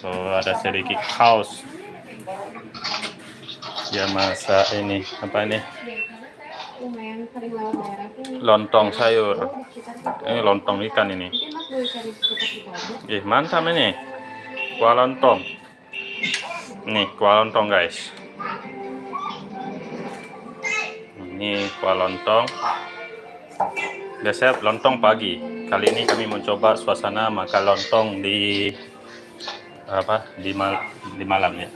Oh, ada sedikit kaos. Ya masak ini apa ini? Lontong sayur. Ini lontong ikan ini. Mantap ini. Kuah lontong. Nih kuah lontong guys. Ini kuah lontong. Biasanya lontong pagi. Kali ini kami mencoba suasana makan lontong di malam ya.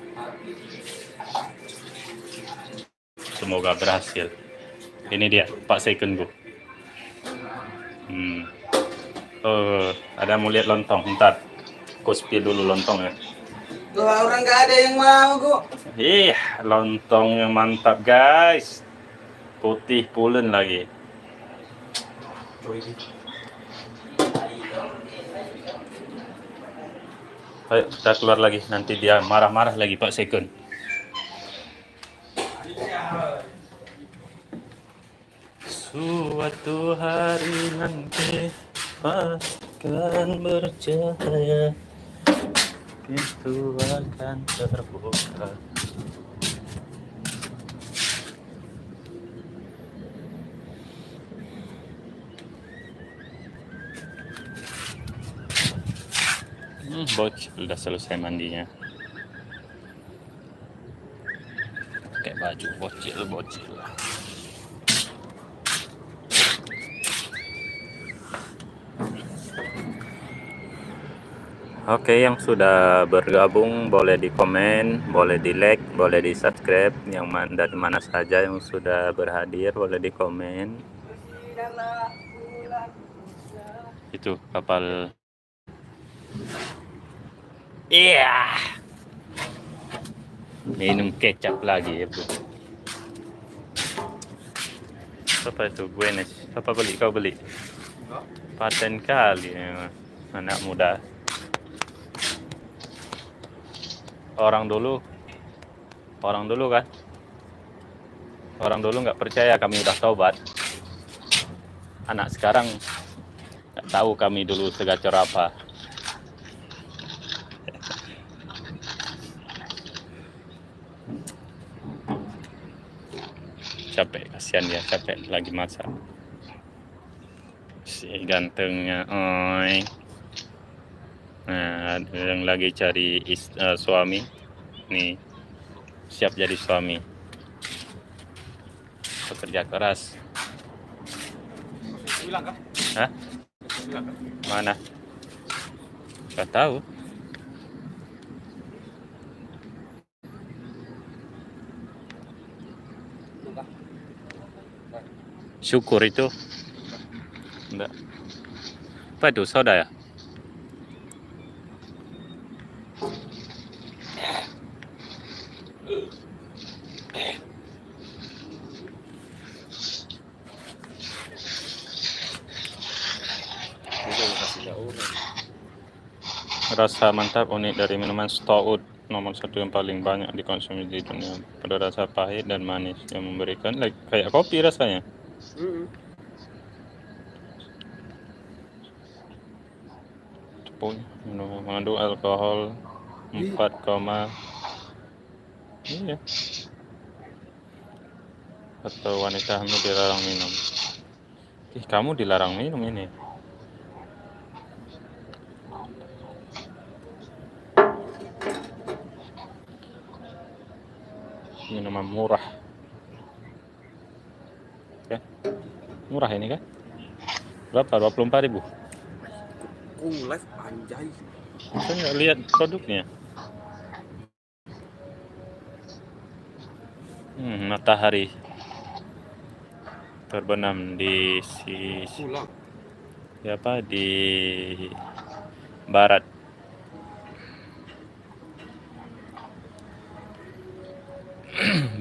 Semoga berhasil. Ini dia Pak Second Bu. Oh, ada mau lihat lontong. Bentar. Aku spill dulu lontong ya. Tuh orang nggak ada yang mau kok. Lontong yang mantap guys. Putih pulen lagi. Ayo kita keluar lagi. Nanti dia marah-marah lagi Pak Second. Suatu hari nanti akan bercahaya, pintu akan terbuka. Bocil udah selesai mandinya. Pakai baju bocil. Oke, yang sudah bergabung boleh di komen, boleh di like, boleh di subscribe. Yang dari mana saja yang sudah berhadir boleh di komen. Itu kapal. Minum kecap lagi ya bro. Apa itu Guinness? Apa beli? Kau beli? Paten kali memang. Anak muda. Orang dulu kan. Orang dulu nggak percaya kami udah taubat. Anak sekarang nggak tahu kami dulu segacor apa. Capek, kasihan dia, capek lagi masak. Si gantengnya, oi. Nah, ada yang lagi cari suami. Nih, siap jadi suami. Pekerja keras. Bilang kah? Hah? Mana? Gak tahu. Syukur itu. Enggak. Apa itu soda ya? Rasa mantap unik dari minuman Stout, nomor satu yang paling banyak dikonsumsi di dunia. Pada rasa pahit dan manis yang memberikan kayak kopi rasanya. Minuman mengandung alkohol 4, iya. Atau wanita hamil dilarang minum. Kamu dilarang minum ini. Minuman murah. Oke. Murah ini kan? Berapa? 24.000. Live anjay. Saya nggak lihat produknya. Matahari terbenam di di barat.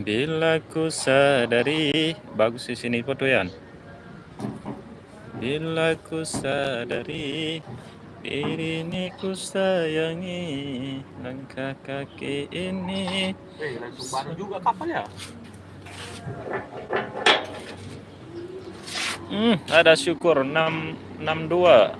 Bila ku sadari, bagus di sini fotoan. Bila ku sadari, diri ini ku sayangi, langkah kaki ini. Langsung baru juga kapal ya? Ada syukur 662.